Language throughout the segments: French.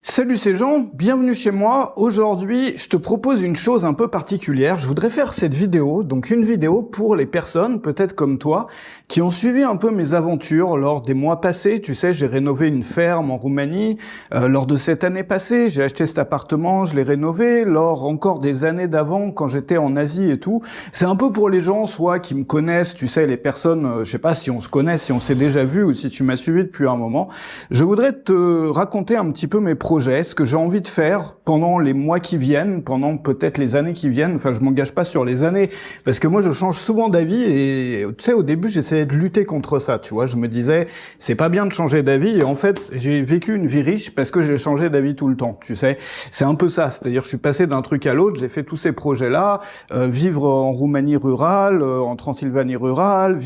Salut c'est Jean, bienvenue chez moi. Aujourd'hui, je te propose une chose un peu particulière. Je voudrais faire cette vidéo, donc une vidéo pour les personnes, peut-être comme toi, qui ont suivi un peu mes aventures lors des mois passés. Tu sais, j'ai rénové une ferme en Roumanie. Lors de cette année passée, j'ai acheté cet appartement, je l'ai rénové. Lors encore des années d'avant, quand j'étais en Asie et tout. C'est un peu pour les gens, soit qui me connaissent, tu sais, les personnes, je sais pas si on se connaît, si on s'est déjà vu ou si tu m'as suivi depuis un moment. Je voudrais te raconter un petit peu mes projets, ce que j'ai envie de faire pendant les mois qui viennent, pendant peut-être les années qui viennent. Enfin, je m'engage pas sur les années, parce que moi, je change souvent d'avis et, tu sais, au début, j'essayais de lutter contre ça, tu vois. Je me disais, c'est pas bien de changer d'avis et en fait, j'ai vécu une vie riche parce que j'ai changé d'avis tout le temps, tu sais. C'est un peu ça, c'est-à-dire je suis passé d'un truc à l'autre, j'ai fait tous ces projets-là, vivre en Roumanie rurale, en Transylvanie rurale,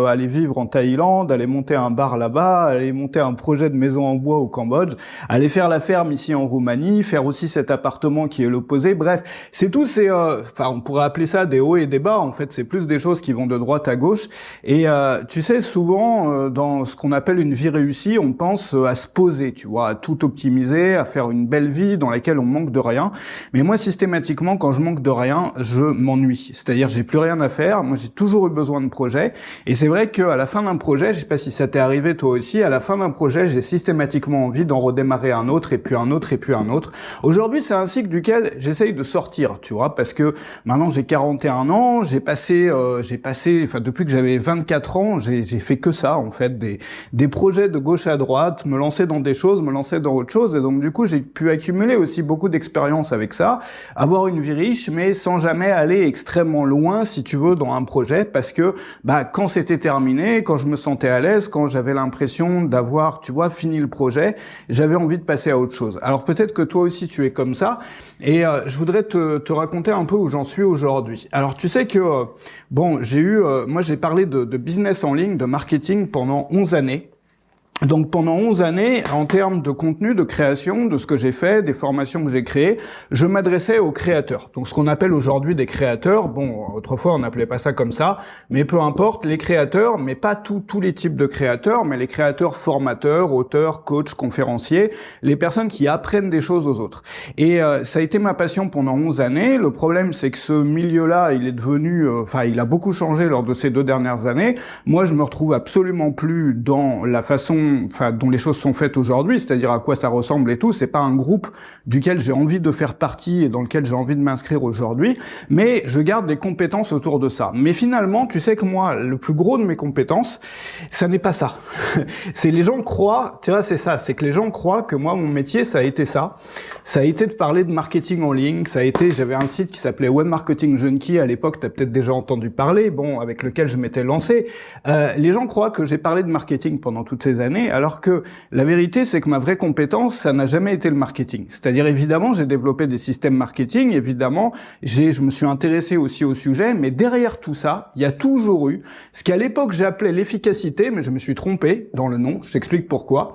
aller vivre en Thaïlande, aller monter un bar là-bas, aller monter un projet de maison en bois au Cambodge, aller faire la ferme ici en Roumanie, faire aussi cet appartement qui est l'opposé. Bref, c'est tout ces, enfin, on pourrait appeler ça des hauts et des bas. En fait, c'est plus des choses qui vont de droite à gauche. Et tu sais, souvent dans ce qu'on appelle une vie réussie, on pense à se poser, tu vois, à tout optimiser, à faire une belle vie dans laquelle on manque de rien. Mais moi, systématiquement, quand je manque de rien, je m'ennuie. C'est-à-dire, j'ai plus rien à faire. Moi, j'ai toujours eu besoin de projets. Et c'est vrai qu'à la fin d'un projet, je sais pas si ça t'est arrivé toi aussi, à la fin d'un projet, j'ai systématiquement envie d'en redémarrer un autre, et puis un autre, et puis un autre. Aujourd'hui, c'est un cycle duquel j'essaye de sortir, tu vois, parce que maintenant j'ai 41 ans, j'ai passé, enfin depuis que j'avais 24 ans, j'ai fait que ça, en fait, des projets de gauche à droite, me lancer dans des choses, me lancer dans autre chose, et donc du coup j'ai pu accumuler aussi beaucoup d'expérience avec ça, avoir une vie riche, mais sans jamais aller extrêmement loin, si tu veux, dans un projet, parce que bah quand c'était terminé, quand je me sentais à l'aise, quand j'avais l'impression d'avoir, tu vois, fini le projet, j'avais envie de passer à autre chose. Alors peut-être que toi aussi tu es comme ça, et je voudrais te raconter un peu où j'en suis aujourd'hui. Alors tu sais que, bon, moi j'ai parlé de business en ligne, de marketing pendant 11 années. Donc pendant 11 années, en termes de contenu, de création, de ce que j'ai fait, des formations que j'ai créées, je m'adressais aux créateurs. Donc ce qu'on appelle aujourd'hui des créateurs, bon, autrefois on n'appelait pas ça comme ça, mais peu importe, les créateurs, mais pas tous les types de créateurs, mais les créateurs formateurs, auteurs, coachs, conférenciers, les personnes qui apprennent des choses aux autres. Et ça a été ma passion pendant 11 années. Le problème, c'est que ce milieu-là, il est devenu, il a beaucoup changé lors de ces 2 dernières années. Moi, je me retrouve absolument plus dans la façon dont les choses sont faites aujourd'hui, c'est-à-dire à quoi ça ressemble et tout. C'est pas un groupe duquel j'ai envie de faire partie et dans lequel j'ai envie de m'inscrire aujourd'hui, mais je garde des compétences autour de ça. Mais finalement, tu sais que moi, le plus gros de mes compétences, ça n'est pas ça. C'est les gens croient, tu vois, c'est ça, c'est que les gens croient que moi, mon métier, ça a été ça. Ça a été de parler de marketing en ligne, j'avais un site qui s'appelait Web Marketing Junkie à l'époque, t'as peut-être déjà entendu parler, bon, avec lequel je m'étais lancé. Les gens croient que j'ai parlé de marketing pendant toutes ces années, alors que la vérité, c'est que ma vraie compétence, ça n'a jamais été le marketing. C'est-à-dire, évidemment, j'ai développé des systèmes marketing, évidemment, je me suis intéressé aussi au sujet, mais derrière tout ça, il y a toujours eu ce qu'à l'époque j'appelais l'efficacité, mais je me suis trompé dans le nom, je t'explique pourquoi.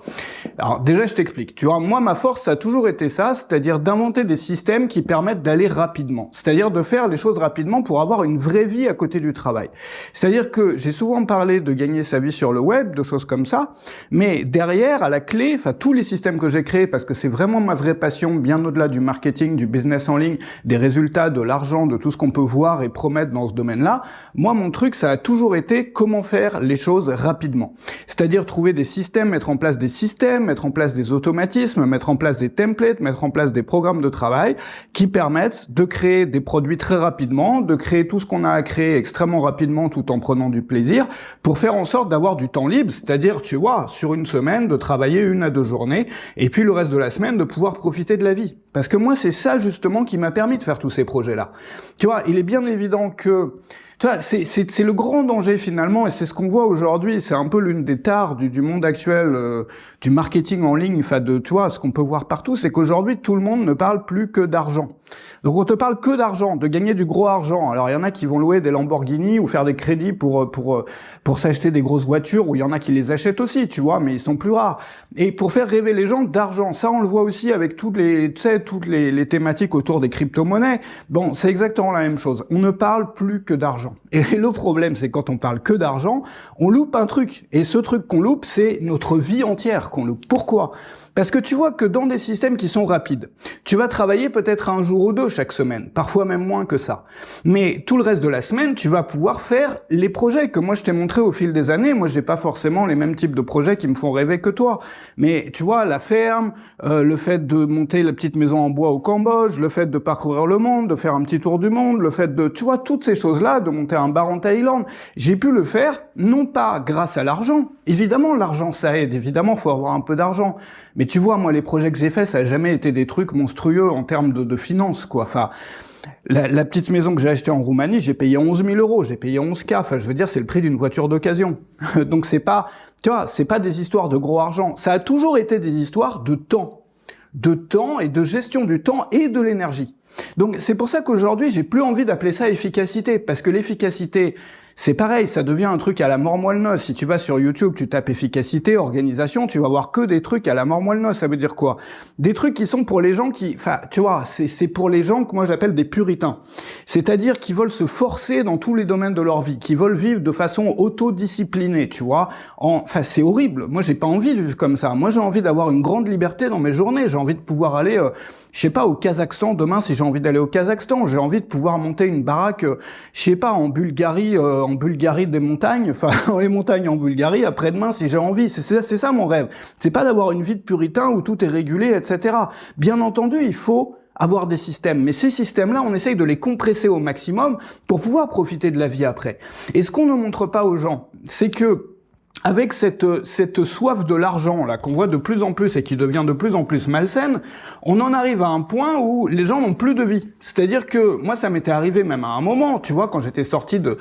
Alors déjà, je t'explique. Tu vois, moi, ma force, ça a toujours été ça, c'est-à-dire d'inventer des systèmes qui permettent d'aller rapidement. C'est-à-dire de faire les choses rapidement pour avoir une vraie vie à côté du travail. C'est-à-dire que j'ai souvent parlé de gagner sa vie sur le web, de choses comme ça, mais derrière, à la clé, tous les systèmes que j'ai créés, parce que c'est vraiment ma vraie passion, bien au-delà du marketing, du business en ligne, des résultats, de l'argent, de tout ce qu'on peut voir et promettre dans ce domaine-là, moi, mon truc, ça a toujours été comment faire les choses rapidement. C'est-à-dire trouver des systèmes, mettre en place des systèmes, mettre en place des automatismes, mettre en place des templates, mettre en place des programmes de travail qui permettent de créer des produits très rapidement, de créer tout ce qu'on a à créer extrêmement rapidement tout en prenant du plaisir pour faire en sorte d'avoir du temps libre, c'est-à-dire, tu vois, sur une semaine, de travailler 1 à 2 journées, et puis le reste de la semaine, de pouvoir profiter de la vie. Parce que moi, c'est ça, justement, qui m'a permis de faire tous ces projets-là. Tu vois, il est bien évident que... Tu vois, c'est le grand danger, finalement, et c'est ce qu'on voit aujourd'hui. C'est un peu l'une des tares du monde actuel, du marketing en ligne, tu vois, ce qu'on peut voir partout, c'est qu'aujourd'hui, tout le monde ne parle plus que d'argent. Donc, on te parle que d'argent, de gagner du gros argent. Alors, il y en a qui vont louer des Lamborghini ou faire des crédits pour s'acheter des grosses voitures, ou il y en a qui les achètent aussi, tu vois, mais ils sont plus rares. Et pour faire rêver les gens d'argent, ça, on le voit aussi avec toutes les thématiques autour des crypto-monnaies. Bon, c'est exactement la même chose. On ne parle plus que d'argent. Et le problème, c'est quand on parle que d'argent, on loupe un truc. Et ce truc qu'on loupe, c'est notre vie entière qu'on loupe. Pourquoi ? Parce que tu vois que dans des systèmes qui sont rapides, tu vas travailler peut-être un jour ou deux chaque semaine, parfois même moins que ça. Mais tout le reste de la semaine, tu vas pouvoir faire les projets que moi je t'ai montré au fil des années. Moi, j'ai pas forcément les mêmes types de projets qui me font rêver que toi. Mais tu vois, la ferme, le fait de monter la petite maison en bois au Cambodge, le fait de parcourir le monde, de faire un petit tour du monde, le fait de, tu vois, toutes ces choses-là, de monter un bar en Thaïlande, j'ai pu le faire, non pas grâce à l'argent. Évidemment, l'argent, ça aide. Évidemment, faut avoir un peu d'argent. Mais tu vois, moi, les projets que j'ai faits, ça n'a jamais été des trucs monstrueux en termes de finances, quoi. Enfin, la petite maison que j'ai achetée en Roumanie, j'ai payé 11 000 €, j'ai payé 11K. Enfin, je veux dire, c'est le prix d'une voiture d'occasion. Donc, c'est pas, tu vois, c'est pas des histoires de gros argent. Ça a toujours été des histoires de temps et de gestion du temps et de l'énergie. Donc, c'est pour ça qu'aujourd'hui, j'ai plus envie d'appeler ça efficacité, parce que l'efficacité, c'est pareil, ça devient un truc à la mort moelle-noce. Si tu vas sur YouTube, tu tapes efficacité, organisation, tu vas voir que des trucs à la mort moelle-noce. Ça veut dire quoi? Des trucs qui sont pour les gens qui, enfin, tu vois, c'est pour les gens que moi j'appelle des puritains. C'est-à-dire qui veulent se forcer dans tous les domaines de leur vie, qui veulent vivre de façon autodisciplinée, tu vois. Enfin, c'est horrible. Moi, j'ai pas envie de vivre comme ça. Moi, j'ai envie d'avoir une grande liberté dans mes journées. J'ai envie de pouvoir aller, je sais pas, au Kazakhstan demain si j'ai envie d'aller au Kazakhstan. J'ai envie de pouvoir monter une baraque, je sais pas, en Bulgarie des montagnes, enfin dans les montagnes en Bulgarie après-demain si j'ai envie. C'est ça mon rêve. C'est pas d'avoir une vie de puritain où tout est régulé, etc. Bien entendu, il faut avoir des systèmes. Mais ces systèmes-là, on essaye de les compresser au maximum pour pouvoir profiter de la vie après. Et ce qu'on ne montre pas aux gens, c'est que avec cette soif de l'argent là qu'on voit de plus en plus et qui devient de plus en plus malsaine, on en arrive à un point où les gens n'ont plus de vie. C'est-à-dire que moi, ça m'était arrivé même à un moment, tu vois, quand j'étais sorti de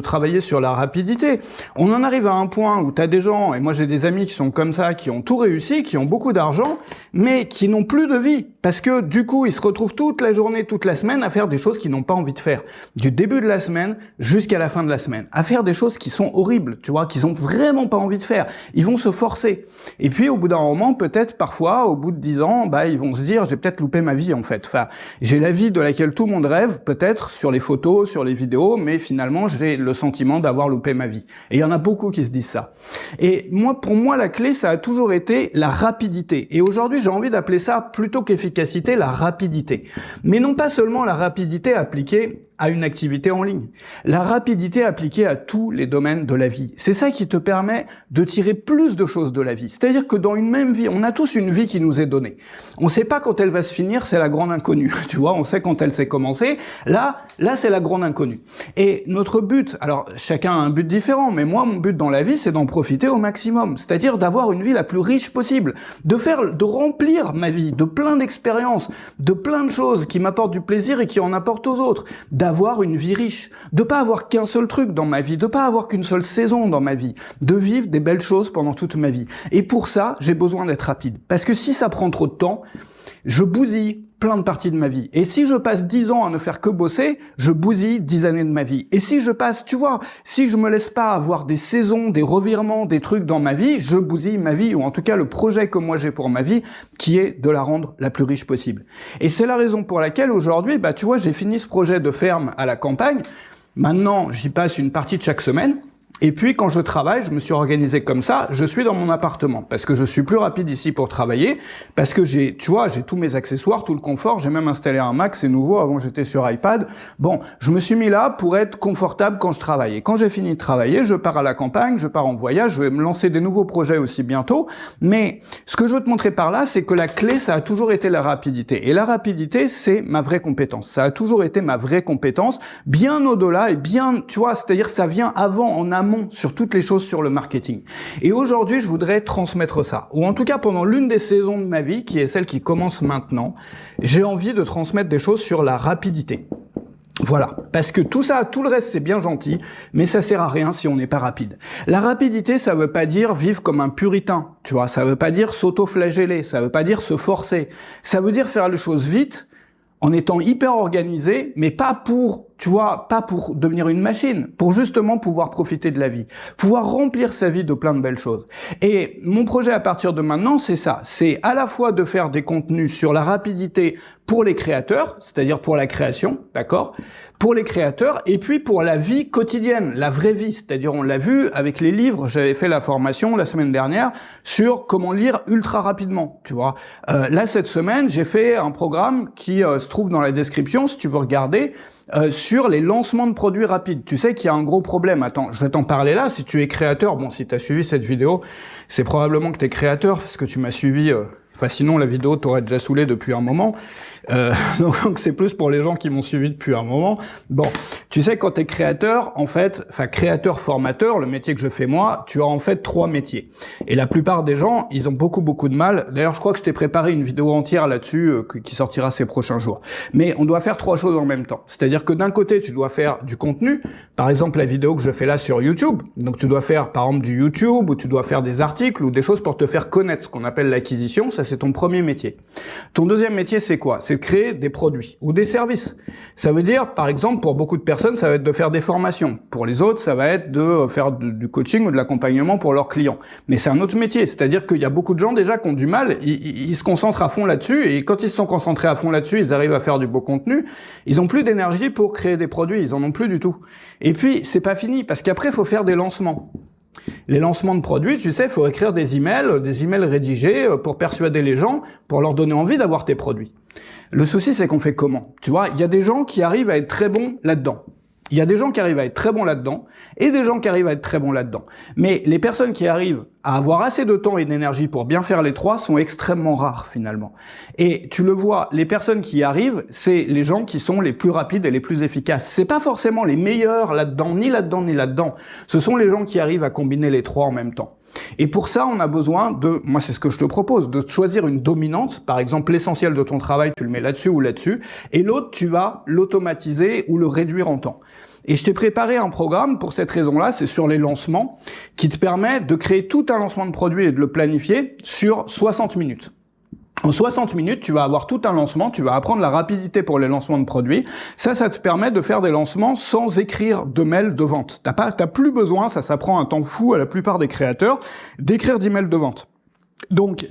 travailler sur la rapidité. On en arrive à un point où tu as des gens, et moi j'ai des amis qui sont comme ça, qui ont tout réussi, qui ont beaucoup d'argent, mais qui n'ont plus de vie. Parce que du coup, ils se retrouvent toute la journée, toute la semaine à faire des choses qu'ils n'ont pas envie de faire. Du début de la semaine jusqu'à la fin de la semaine. À faire des choses qui sont horribles, tu vois, qu'ils ont vraiment pas envie de faire. Ils vont se forcer. Et puis, au bout d'un moment, peut-être, parfois, au bout de 10 ans, bah, ils vont se dire, j'ai peut-être loupé ma vie, en fait. Enfin, j'ai la vie de laquelle tout le monde rêve, peut-être, sur les photos, sur les vidéos, mais finalement, j'ai le sentiment d'avoir loupé ma vie. Et il y en a beaucoup qui se disent ça. Et moi, pour moi, la clé, ça a toujours été la rapidité. Et aujourd'hui, j'ai envie d'appeler ça, plutôt qu'efficacité, la rapidité. Mais non pas seulement la rapidité appliquée à une activité en ligne. La rapidité appliquée à tous les domaines de la vie. C'est ça qui te permet de tirer plus de choses de la vie. C'est-à-dire que dans une même vie, on a tous une vie qui nous est donnée. On ne sait pas quand elle va se finir, c'est la grande inconnue. Tu vois, on sait quand elle s'est commencée. Là, c'est la grande inconnue. Et notre but, alors chacun a un but différent, mais moi, mon but dans la vie, c'est d'en profiter au maximum. C'est-à-dire d'avoir une vie la plus riche possible, de remplir ma vie de plein d'expériences, de plein de choses qui m'apportent du plaisir et qui en apportent aux autres, d'avoir une vie riche, de pas avoir qu'un seul truc dans ma vie, de pas avoir qu'une seule saison dans ma vie, de vivre des belles choses pendant toute ma vie. Et pour ça, j'ai besoin d'être rapide. Parce que si ça prend trop de temps, je bousille plein de parties de ma vie. Et si je passe 10 ans à ne faire que bosser, je bousille 10 années de ma vie. Et si je passe, tu vois, si je me laisse pas avoir des saisons, des revirements, des trucs dans ma vie, je bousille ma vie, ou en tout cas le projet que moi j'ai pour ma vie, qui est de la rendre la plus riche possible. Et c'est la raison pour laquelle aujourd'hui, bah tu vois, j'ai fini ce projet de ferme à la campagne. Maintenant, j'y passe une partie de chaque semaine. Et puis, quand je travaille, je me suis organisé comme ça, je suis dans mon appartement, parce que je suis plus rapide ici pour travailler, parce que j'ai, tu vois, j'ai tous mes accessoires, tout le confort, j'ai même installé un Mac, c'est nouveau, avant j'étais sur iPad. Bon, je me suis mis là pour être confortable quand je travaille. Et quand j'ai fini de travailler, je pars à la campagne, je pars en voyage, je vais me lancer des nouveaux projets aussi bientôt. Mais ce que je veux te montrer par là, c'est que la clé, ça a toujours été la rapidité. Et la rapidité, c'est ma vraie compétence. Ça a toujours été ma vraie compétence, bien au-delà et bien, tu vois, c'est-à-dire ça vient avant, en amont, sur toutes les choses sur le marketing. Et aujourd'hui, je voudrais transmettre ça. Ou en tout cas, pendant l'une des saisons de ma vie, qui est celle qui commence maintenant, j'ai envie de transmettre des choses sur la rapidité. Voilà. Parce que tout ça, tout le reste, c'est bien gentil, mais ça sert à rien si on n'est pas rapide. La rapidité, ça veut pas dire vivre comme un puritain. Tu vois, ça veut pas dire s'auto-flageller. Ça veut pas dire se forcer. Ça veut dire faire les choses vite, en étant hyper organisé, mais pas pour Tu vois, pas pour devenir une machine, pour justement pouvoir profiter de la vie, pouvoir remplir sa vie de plein de belles choses. Et mon projet à partir de maintenant, c'est ça. C'est à la fois de faire des contenus sur la rapidité pour les créateurs, c'est-à-dire pour la création, d'accord ? Pour les créateurs, et puis pour la vie quotidienne, la vraie vie. C'est-à-dire, on l'a vu avec les livres, j'avais fait la formation la semaine dernière sur comment lire ultra rapidement, tu vois. Là, cette semaine, j'ai fait un programme qui se trouve dans la description, si tu veux regarder, sur les lancements de produits rapides. Tu sais qu'il y a un gros problème. Attends, je vais t'en parler là. Si tu es créateur, bon, si tu as suivi cette vidéo, c'est probablement que tu es créateur, parce que tu m'as suivi... Enfin, sinon, la vidéo t'aurait déjà saoulé depuis un moment. Donc, c'est plus pour les gens qui m'ont suivi depuis un moment. Bon, tu sais, quand tu es créateur, en fait, enfin, créateur-formateur, le métier que je fais moi, tu as en fait 3 métiers. Et la plupart des gens, ils ont beaucoup de mal. D'ailleurs, je crois que je t'ai préparé une vidéo entière là-dessus qui sortira ces prochains jours. Mais on doit faire 3 choses en même temps. C'est-à-dire que d'un côté, tu dois faire du contenu. Par exemple, la vidéo que je fais là sur YouTube. Donc, tu dois faire, par exemple, du YouTube, ou tu dois faire des articles ou des choses pour te faire connaître, ce qu'on appelle l'acquisition. Ça, c'est ton premier métier. Ton deuxième métier, c'est quoi? C'est de créer des produits ou des services. Ça veut dire, par exemple, pour beaucoup de personnes, ça va être de faire des formations. Pour les autres, ça va être de faire du coaching ou de l'accompagnement pour leurs clients. Mais c'est un autre métier. C'est-à-dire qu'il y a beaucoup de gens déjà qui ont du mal, ils se concentrent à fond là-dessus, et quand ils se sont concentrés à fond là-dessus, ils arrivent à faire du beau contenu, ils ont plus d'énergie pour créer des produits, ils en ont plus du tout. Et puis, c'est pas fini, parce qu'après, il faut faire des lancements. Les lancements de produits, tu sais, il faut écrire des emails rédigés pour persuader les gens, pour leur donner envie d'avoir tes produits. Le souci, c'est qu'on fait comment? Tu vois, il y a des gens qui arrivent à être très bons là-dedans. Il y a des gens qui arrivent à être très bons là-dedans et des gens qui arrivent à être très bons là-dedans. Mais les personnes qui arrivent à avoir assez de temps et d'énergie pour bien faire les 3 sont extrêmement rares finalement. Et tu le vois, les personnes qui y arrivent, c'est les gens qui sont les plus rapides et les plus efficaces. C'est pas forcément les meilleurs là-dedans, ni là-dedans, ni là-dedans. Ce sont les gens qui arrivent à combiner les 3 en même temps. Et pour ça, on a besoin de, moi c'est ce que je te propose, de choisir une dominante, par exemple l'essentiel de ton travail, tu le mets là-dessus ou là-dessus, et l'autre, tu vas l'automatiser ou le réduire en temps. Et je t'ai préparé un programme pour cette raison-là, c'est sur les lancements, qui te permet de créer tout un lancement de produit et de le planifier sur 60 minutes. En 60 minutes, tu vas avoir tout un lancement, tu vas apprendre la rapidité pour les lancements de produits. Ça te permet de faire des lancements sans écrire de mail de vente. T'as plus besoin, ça prend un temps fou à la plupart des créateurs, d'écrire d'emails de vente. Donc,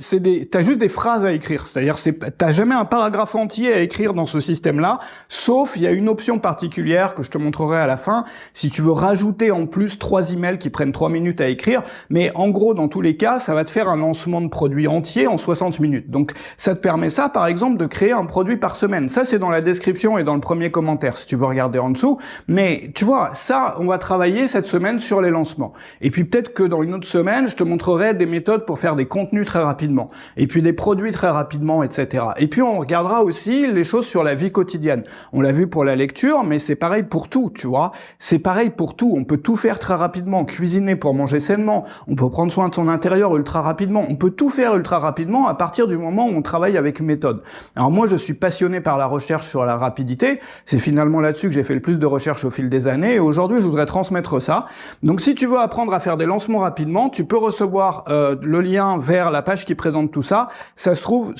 t'as juste des phrases à écrire. C'est-à-dire, t'as jamais un paragraphe entier à écrire dans ce système-là, sauf il y a une option particulière que je te montrerai à la fin, si tu veux rajouter en plus 3 emails qui prennent 3 minutes à écrire. Mais en gros, dans tous les cas, ça va te faire un lancement de produit entier en 60 minutes. Donc, ça te permet ça, par exemple, de créer un produit par semaine. Ça, c'est dans la description et dans le premier commentaire, si tu veux regarder en dessous. Mais, tu vois, ça, on va travailler cette semaine sur les lancements. Et puis, peut-être que dans une autre semaine, je te montrerai des méthodes pour faire des contenus très rapidement, et puis des produits très rapidement, etc. Et puis on regardera aussi les choses sur la vie quotidienne. On l'a vu pour la lecture, mais c'est pareil pour tout, tu vois. C'est pareil pour tout. On peut tout faire très rapidement, cuisiner pour manger sainement, on peut prendre soin de son intérieur ultra rapidement, on peut tout faire ultra rapidement à partir du moment où on travaille avec méthode. Alors moi, je suis passionné par la recherche sur la rapidité. C'est finalement là-dessus que j'ai fait le plus de recherches au fil des années, et aujourd'hui, je voudrais transmettre ça. Donc si tu veux apprendre à faire des lancements rapidement, tu peux recevoir le lien vers la page qui présente tout ça. Ça se trouve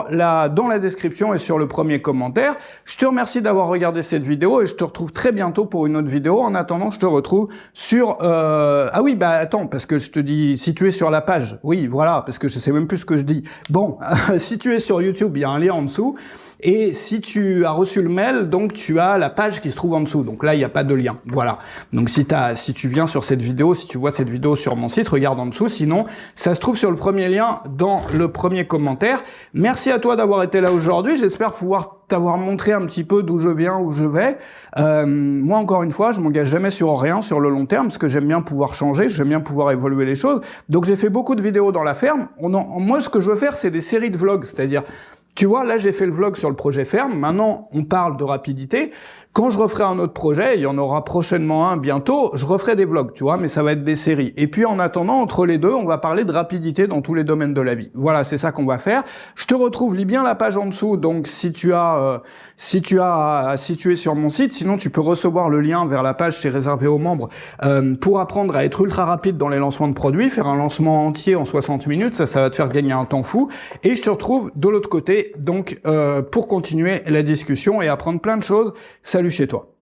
dans la description et sur le premier commentaire. Je te remercie d'avoir regardé cette vidéo et je te retrouve très bientôt pour une autre vidéo. En attendant, je te retrouve sur... Ah oui, bah attends, parce que je te dis, si tu es sur la page, oui, voilà, parce que je sais même plus ce que je dis. Bon, si tu es sur YouTube, il y a un lien en dessous. Et si tu as reçu le mail, donc tu as la page qui se trouve en dessous. Donc là, il n'y a pas de lien. Voilà. Donc si tu viens sur cette vidéo, si tu vois cette vidéo sur mon site, regarde en dessous. Sinon, ça se trouve sur le premier lien dans le premier commentaire. Merci à toi d'avoir été là aujourd'hui. J'espère pouvoir t'avoir montré un petit peu d'où je viens, où je vais. Moi, encore une fois, je m'engage jamais sur rien sur le long terme, parce que j'aime bien pouvoir changer, j'aime bien pouvoir évoluer les choses. Donc j'ai fait beaucoup de vidéos dans la ferme. Moi, ce que je veux faire, c'est des séries de vlogs, c'est-à-dire... Tu vois, là, j'ai fait le vlog sur le projet ferme. Maintenant, on parle de rapidité. Quand je referai un autre projet, il y en aura prochainement un bientôt, je referai des vlogs, tu vois, mais ça va être des séries. Et puis en attendant, entre les deux, on va parler de rapidité dans tous les domaines de la vie. Voilà, c'est ça qu'on va faire. Je te retrouve, lis bien la page en dessous, donc si tu es sur mon site, sinon tu peux recevoir le lien vers la page, c'est réservé aux membres, pour apprendre à être ultra rapide dans les lancements de produits, faire un lancement entier en 60 minutes, ça va te faire gagner un temps fou. Et je te retrouve de l'autre côté, donc pour continuer la discussion et apprendre plein de choses. Salut chez toi.